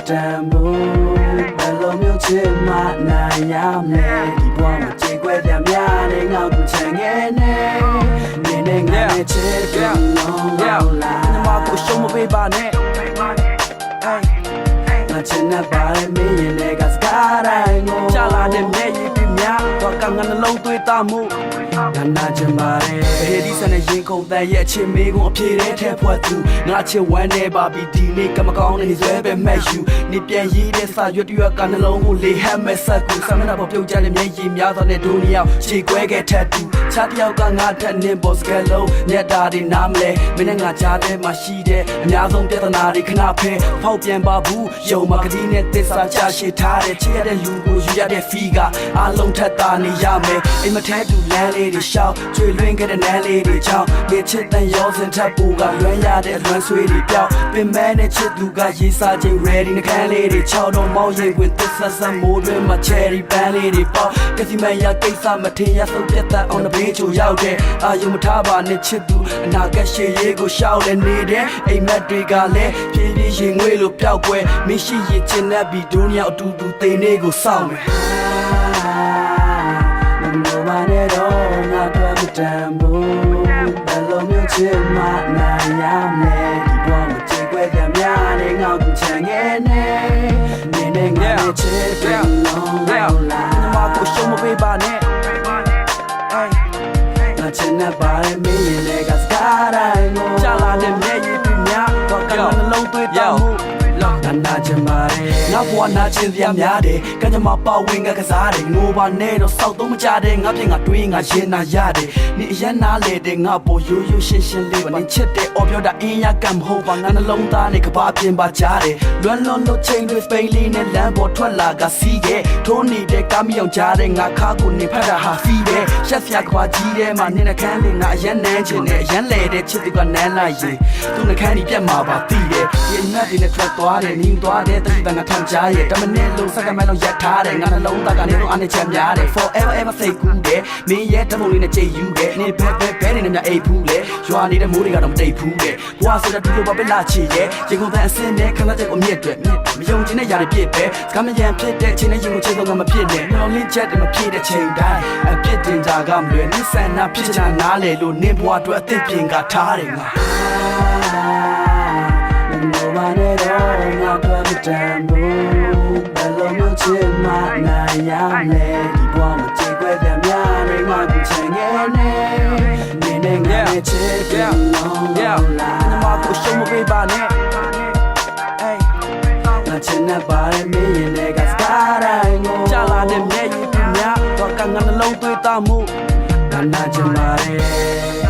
tambu Bello myo chima na yamne Di bwa mo chikwe pyamya ne nga ku chenge ne Nene nga ne chiku long long la Nama ko show mo ba ne Nga china bare mi yene ga skarai ngo Chala de me yi pi mya to ka nga long twi ta mu Nga chimare ဘယ်ဒီစနဲ့ရင်ခုန်တန်ရဲ့အချင်းမေးကုန်အပြေတဲ့ထဲဖွက်သူငါချစ်ဝမ်းနေပါပြီဒီနေ့ကမကောင်းနေဆွဲပဲမဲ့ယူနေပြန်ရေးတဲ့စာရွက်တွေကနှလုံးကိုလေဟမ်းမဲ့ဆက်ကူဆမ်းမနာပေါ်ပြုတ်ကြတဲ့မျက်ရည်များသောနဲ့ဒုနီယောက်ခြေကွဲခဲ့ထက်သူချားတယောက်ကငါထက်နေဘော့စကလုံးညက်တာတွေနားမလဲမင်းနဲ့ငါကြားထဲမှာရှိတဲ့အများဆုံးပြဿနာတွေခဏဖဲဖောက်ပြန်ပါဘူးယုံမကတိနဲ့သစ္စာချရှိထားတဲ့ချစ်ရတဲ့လူကိုယူရတဲ့ဖီကအားလုံးထက်သာနေရမယ်အိမ်မထဲတူလမ်းလေးတွေရှောက်ကျွေလွင်ခဲ့တဲ့နန်းလေးတွေချောင်းနေချစ်တဲ့ရောစင်ထပ်ပူကလွမ်းရတဲ့လွမ်းဆွေးတွေပြောက်ပင်မဲနဲ့ချစ်သူကရေးစားချိန် ready နှကန်းလေးတွေချောက်တော့မောင်းရင်ဝင်သစ္စာစမိုးတွင်မှာ cherry band လေးတွေပေါက်ကစီမန်ရကိစ္စမထင်ရဆုံးပြတ်တဲ့အောင်တပေးချိုရောက်တဲ့အာယုံမထားပါနဲ့ချစ်သူအနာကရှေ့ရေးကိုရှောက်လဲနေတဲ့အိမ်မက်တွေကလည်းပြေးပြေးရင်ငွေလိုပျောက်ကွယ်မရှိရင်ချင်တဲ့ဘီဒိုးညောင်အတူတူသိနေကိုစောင့်မယ် Nando mane do nga twa tambu Bello myo chima na yamne Di bwa mo chikwe pyamya ne nga ku chenge ne Nene nga ne chiku long long la Nama ko show mo ba ne Nga china bare mi yene ga skarai ngo Chala de me yi pi mya to ka nga long twi ta mu Nga chimare ငါဘွားနာချင်းစရာများတယ်ကံကြမ္မာပါဝင်ကစားတယ်ငိုပါနဲ့တော့စောက်တော့မကြတဲ့ငါပြင်ငါတွေးငါရင်နာရတယ်နေအရန်နာလေတဲ့ငါပေါ်ရိုးရိုးရှင်းရှင်းလေးပါနေချစ်တဲ့အော်ပြောတာအင်းရကံမဟုတ်ပါငါနှလုံးသားနဲ့ကဘာပြင်ပါကြတယ်လွမ်းလွန်လို့ချိန်တွေပိန်လေးနဲ့လမ်းပေါ်ထွက်လာကစီးခဲ့ထိုးနေတဲ့ကားမယောင်ကြတဲ့ငါခါကိုနေဖက်တာဟာဖီးတယ်ရှက်စရာကဘာကြီးတဲ့မှာနေနှခမ်းလေးငါအရန်နန်းချင်တယ်အရန်လေတဲ့ချစ်သူကနန်းလိုက်ရင်သူနှခမ်းကြီးပြတ်မှာပါသိတယ်ဒီအနက်တွေနဲ့ထွက်သွားတယ်နင်းသွားတယ်တတိတငါထမ်းကြရဲ့တမနဲ့လုံးစက္ကန့်မှလုံးရက်ထားတယ်ငါနှလုံးသားကနေတော့အနေချမ်းများတယ် forever ever say good တယ်မင်းရဲ့တမုံလေးနဲ့ကြိတ်ယူခဲ့နေဘဲနေနဲ့မြအိတ်ဖူးလေရွာနေတဲ့မိုးတွေကတော့မတိတ်ဖူးတဲ့ဘွာဆိုတဲ့တူလိုပါပဲလာချစ်ရဲ့ရင်ကုန်တဲ့အစင်းနဲ့ခဏချက်ကိုမြစ်တွေမယုံချင်တဲ့ຢာတွေပြစ်ပဲစကားမရန်ဖြစ်တဲ့ချိန်နဲ့ရင်ကိုချိန်တော့မဖြစ်နဲ့မျောလင်းချက်တွေမဖြစ်တဲ့ချိန်တိုင်းအပြစ်တင်ကြကမလွယ်နိဆန်နာဖြစ်ချင်နားလေလို့နင်းဘွားအတွက်အသစ်ပြင်ကထားတယ်ငါ Nando mane do nga twa tambu Bello myo chima na yamne Di bwa mo chikwe pyamya ne nga ku chenge ne Nene nga ne chiku long long la Nama ko show mo ba ne Nga china bare mi yene ga skarai ngo Chala de me yi pi mya to ka nga long twi ta mu Nga chimare